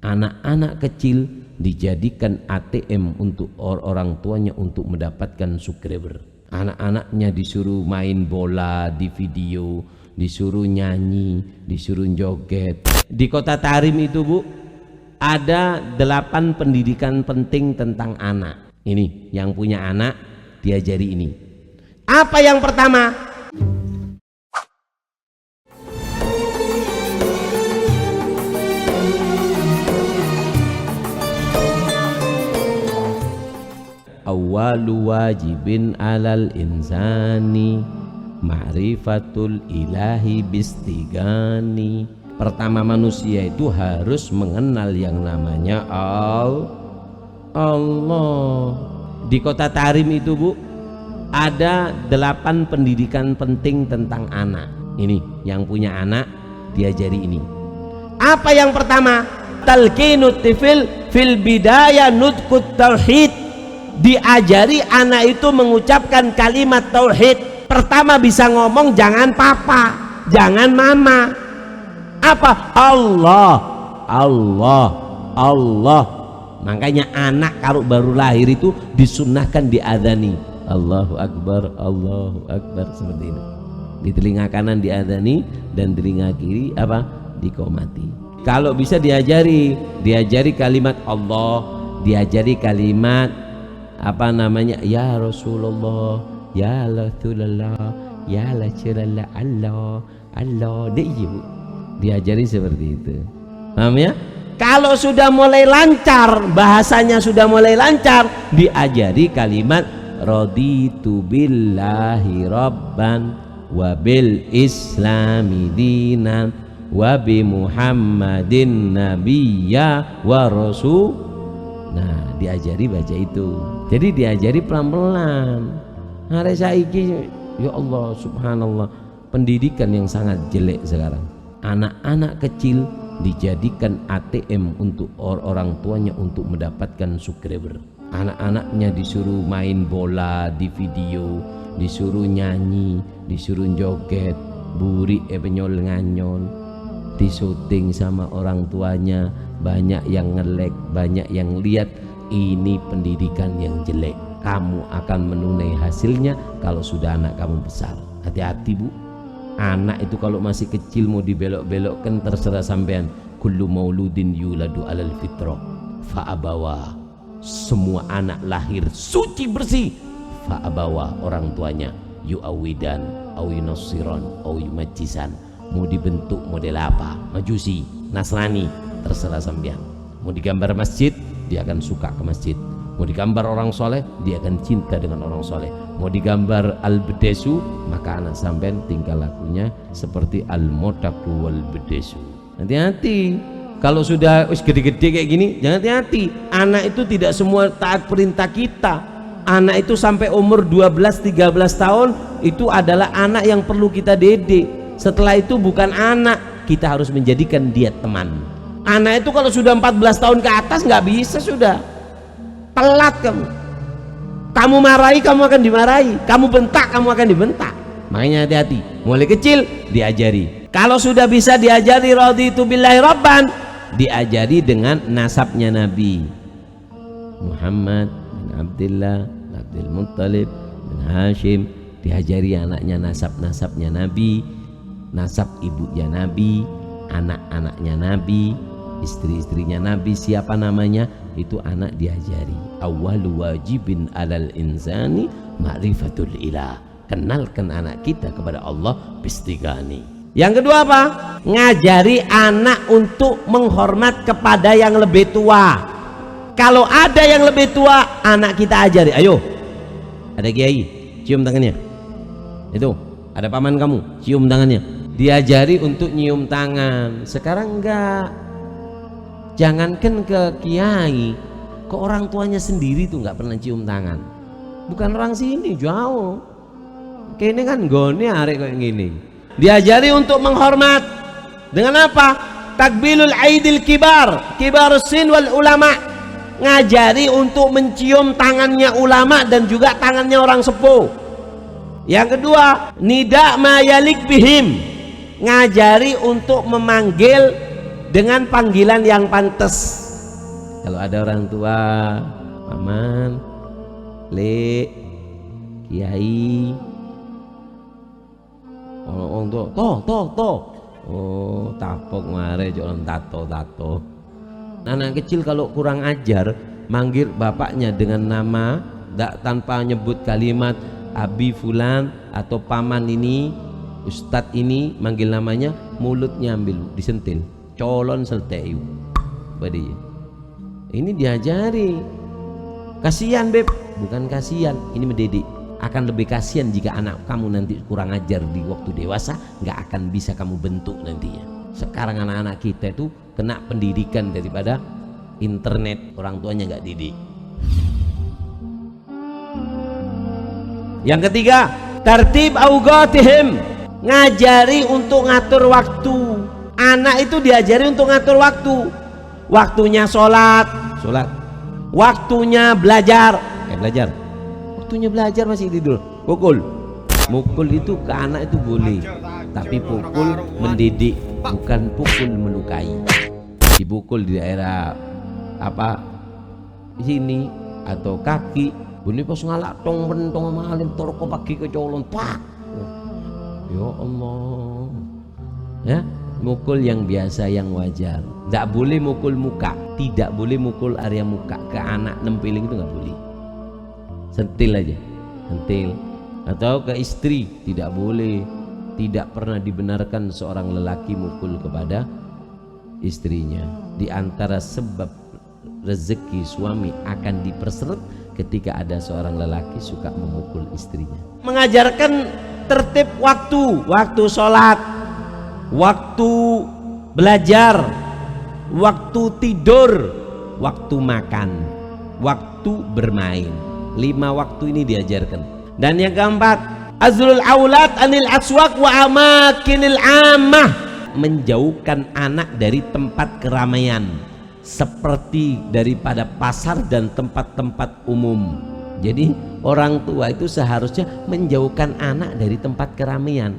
Anak-anak kecil dijadikan ATM untuk orang tuanya untuk mendapatkan subscriber. Anak-anaknya disuruh main bola di video, disuruh nyanyi, disuruh joget. Di Kota Tarim itu Bu, ada 8 pendidikan penting tentang anak. Ini yang punya anak diajari ini. Apa yang pertama? Awwalu wajibin alal insani ma'rifatul ilahi bistigani. Pertama manusia itu harus mengenal yang namanya Allah. Di Kota Tarim itu Bu, ada 8 pendidikan penting tentang anak. Ini yang punya anak diajari ini. Apa yang pertama? Talqinut tifil fil bidaya nutqut tauhid. Diajari anak itu mengucapkan kalimat tauhid. Pertama bisa ngomong jangan papa, jangan mama. Apa? Allah, Allah, Allah. Makanya anak kalau baru lahir itu disunnahkan diadzani. Allahu Akbar, Allahu Akbar, seperti ini. Di telinga kanan diadzani dan telinga kiri apa? Diqomati. Kalau bisa diajari kalimat Allah, diajari kalimat apa namanya, ya Rasulullah, ya Rasulullah, ya Rasulullah, Allah, Allah. Diajari seperti itu. Paham ya? Kalau sudah mulai lancar, bahasanya sudah mulai lancar, diajari kalimat raditu billahi rabban wa bil islami dinan wa bi muhammadin nabiyya wa rasul. Nah, diajari baca itu. Jadi diajari pelan-pelan. Hari saiki ya Allah subhanallah, pendidikan yang sangat jelek sekarang. Anak-anak kecil dijadikan ATM untuk orang tuanya untuk mendapatkan subscriber. Anak-anaknya disuruh main bola di video, disuruh nyanyi, disuruh joget, buri penyol nganyon, disuting sama orang tuanya. Banyak yang ngelek, banyak yang lihat. Ini pendidikan yang jelek. Kamu akan menunai hasilnya kalau sudah anak kamu besar. Hati-hati Bu. Anak itu kalau masih kecil mau dibelok-belokkan terserah sampean. Kullu mauludin yuladu alal fitrah fa'abawa. Semua anak lahir suci bersih. Fa'abawa, orang tuanya yu'awidan au yunassiran au yumajjisan. Mau dibentuk model apa? Majusi, Nasrani, terserah sampean. Mau digambar masjid, dia akan suka ke masjid. Mau digambar orang soleh, dia akan cinta dengan orang soleh. Mau digambar al-bedesu, maka anak sampean tingkah lakunya seperti al-modaku wal-bedesu. Hati-hati. Kalau sudah gede-gede kayak gini, jangan hati-hati. Anak itu tidak semua taat perintah kita. Anak itu sampai umur 12-13 tahun itu adalah anak yang perlu kita didik. Setelah itu bukan anak, kita harus menjadikan dia teman. Anak itu kalau sudah 14 tahun ke atas nggak bisa, sudah telat kamu. Kamu marahi, kamu akan dimarahi. Kamu bentak, kamu akan dibentak. Makanya hati-hati. Mulai kecil diajari. Kalau sudah bisa diajari raditu billahi rabban, diajari dengan nasabnya Nabi Muhammad bin Abdullah bin Abdul Muttalib bin Hashim. Diajari anaknya nasab-nasabnya Nabi, nasab ibunya Nabi, anak-anaknya Nabi, istri-istrinya Nabi, siapa namanya, itu anak diajari. Awwalu wajibin alal insani ma'rifatul ilah. Kenalkan anak kita kepada Allah bistigani. Yang kedua apa? Ngajari anak untuk menghormat kepada yang lebih tua. Kalau ada yang lebih tua, anak kita ajari. Ayo, ada kiai, cium tangannya. Itu, ada paman kamu, cium tangannya. Diajari untuk nyium tangan. Sekarang enggak. Jangankan ke kiai, ke orang tuanya sendiri tuh nggak pernah cium tangan. Bukan orang sini, jauh. Kini kan gone arek kayak gini. Diajari untuk menghormat. Dengan apa? Takbilul aidil kibar, kibarus sin wal ulama. Ngajari untuk mencium tangannya ulama dan juga tangannya orang sepuh. Yang kedua, nida ma yalik bihim. Ngajari untuk memanggil dengan panggilan yang pantas. Kalau ada orang tua, paman, le, kiai, orang tua, toh, oh tapok mare jualan tato. Anak kecil kalau kurang ajar, manggil bapaknya dengan nama tanpa nyebut kalimat abi fulan atau paman ini, ustadz ini, manggil namanya, mulutnya ambil disentil, colon selteu, badi. Ini diajari. Kasihan beb, bukan kasihan, ini mendidik. Akan lebih kasihan jika anak kamu nanti kurang ajar di waktu dewasa, nggak akan bisa kamu bentuk nantinya. Sekarang anak-anak kita itu kena pendidikan daripada internet, orang tuanya nggak didik. Yang ketiga, tertib auqatihim, ngajari untuk ngatur waktu. Anak itu diajari untuk ngatur waktu. Waktunya sholat, waktunya belajar, waktunya belajar masih tidur, mukul itu ke anak itu boleh, tapi pukul mendidik, bukan pukul melukai. Dipukul di daerah apa sini atau kaki, bunyi pas ngalak tong bentong malim torko pagi ke colon pak. Ya Allah, ya. Mukul yang biasa, yang wajar. Tidak boleh mukul muka, tidak boleh mukul area muka ke anak nempiling, itu nggak boleh. Sentil aja, sentil. Atau ke istri tidak boleh. Tidak pernah dibenarkan seorang lelaki mukul kepada istrinya. Di antara sebab rezeki suami akan diperseret ketika ada seorang lelaki suka memukul istrinya. Mengajarkan tertib waktu sholat, waktu belajar, waktu tidur, waktu makan, waktu bermain. 5 waktu ini diajarkan. Dan yang keempat, azlul aulad anil aswaq wa amakinil ammah, menjauhkan anak dari tempat keramaian seperti daripada pasar dan tempat-tempat umum. Jadi orang tua itu seharusnya menjauhkan anak dari tempat keramaian.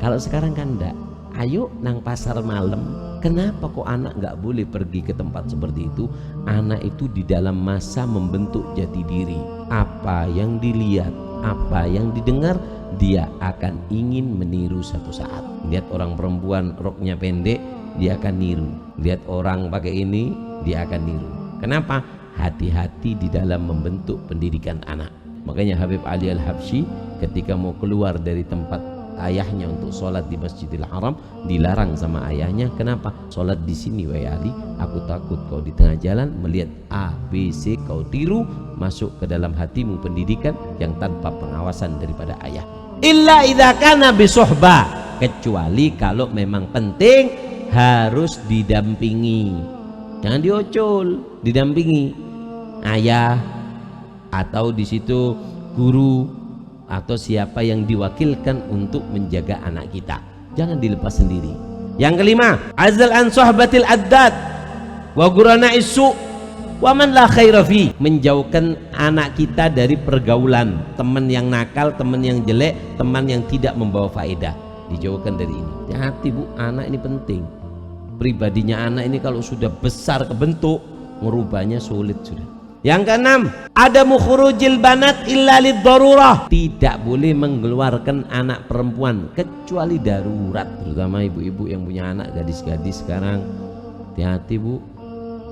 Kalau sekarang kan enggak. Ayo nang pasar malam, kenapa kok anak nggak boleh pergi ke tempat seperti itu? Anak itu di dalam masa membentuk jati diri. Apa yang dilihat, apa yang didengar, dia akan ingin meniru satu saat. Lihat orang perempuan roknya pendek, dia akan niru. Lihat orang pakai ini, dia akan niru. Kenapa? Hati-hati di dalam membentuk pendidikan anak. Makanya Habib Ali Al-Habsyi ketika mau keluar dari tempat ayahnya untuk sholat di Masjidil Haram, dilarang sama ayahnya. Kenapa? Sholat di sini wahai Ali, aku takut kau di tengah jalan melihat A, B, C, kau tiru, masuk ke dalam hatimu pendidikan yang tanpa pengawasan daripada ayah. Illa idza kana bisuhbah, kecuali kalau memang penting harus didampingi, jangan diocol, didampingi ayah atau di situ guru atau siapa yang diwakilkan untuk menjaga anak kita. Jangan dilepas sendiri. Yang kelima, azal an sohbatil addad wa gurana isu wa man la khaira fi, menjauhkan anak kita dari pergaulan teman yang nakal, teman yang jelek, teman yang tidak membawa faedah. Dijauhkan dari ini. Hati-hati bu, anak ini penting. Pribadinya anak ini kalau sudah besar kebentuk, merubahnya sulit sudah. Yang keenam, ada khurujil banat illa lid-darurah, tidak boleh mengeluarkan anak perempuan kecuali darurat. Terutama ibu-ibu yang punya anak gadis-gadis sekarang, hati-hati bu,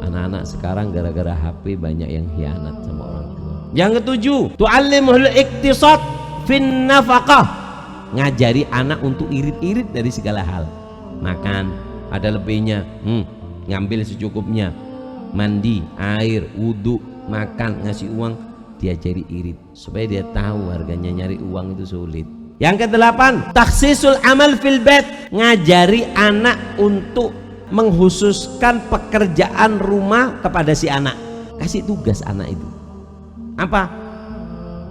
anak-anak sekarang gara-gara HP banyak yang khianat sama orang tua. Yang ketujuh, tu'allimul iktisad fin nafaqah, ngajari anak untuk irit-irit dari segala hal. Makan ada lebihnya, ngambil secukupnya. Mandi, air, wudhu, makan, ngasih uang, diajari irit supaya dia tahu harganya nyari uang itu sulit. Yang kedelapan, takhsisul amal fil bait, ngajari anak untuk menghususkan pekerjaan rumah kepada si anak. Kasih tugas anak itu apa?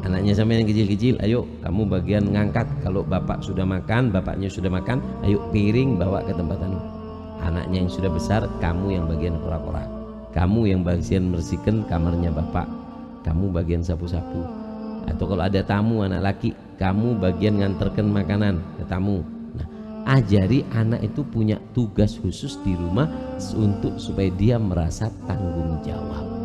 Anaknya sama yang kecil-kecil, ayo kamu bagian ngangkat, kalau bapak sudah makan, bapaknya sudah makan, ayo piring bawa ke tempat anu. Anaknya yang sudah besar, kamu yang bagian kora-kora, kamu yang bagian bersihkan kamarnya bapak, kamu bagian sapu-sapu. Atau kalau ada tamu anak laki, kamu bagian nganterkan makanan ke tamu. Nah, ajari anak itu punya tugas khusus di rumah untuk supaya dia merasa tanggung jawab.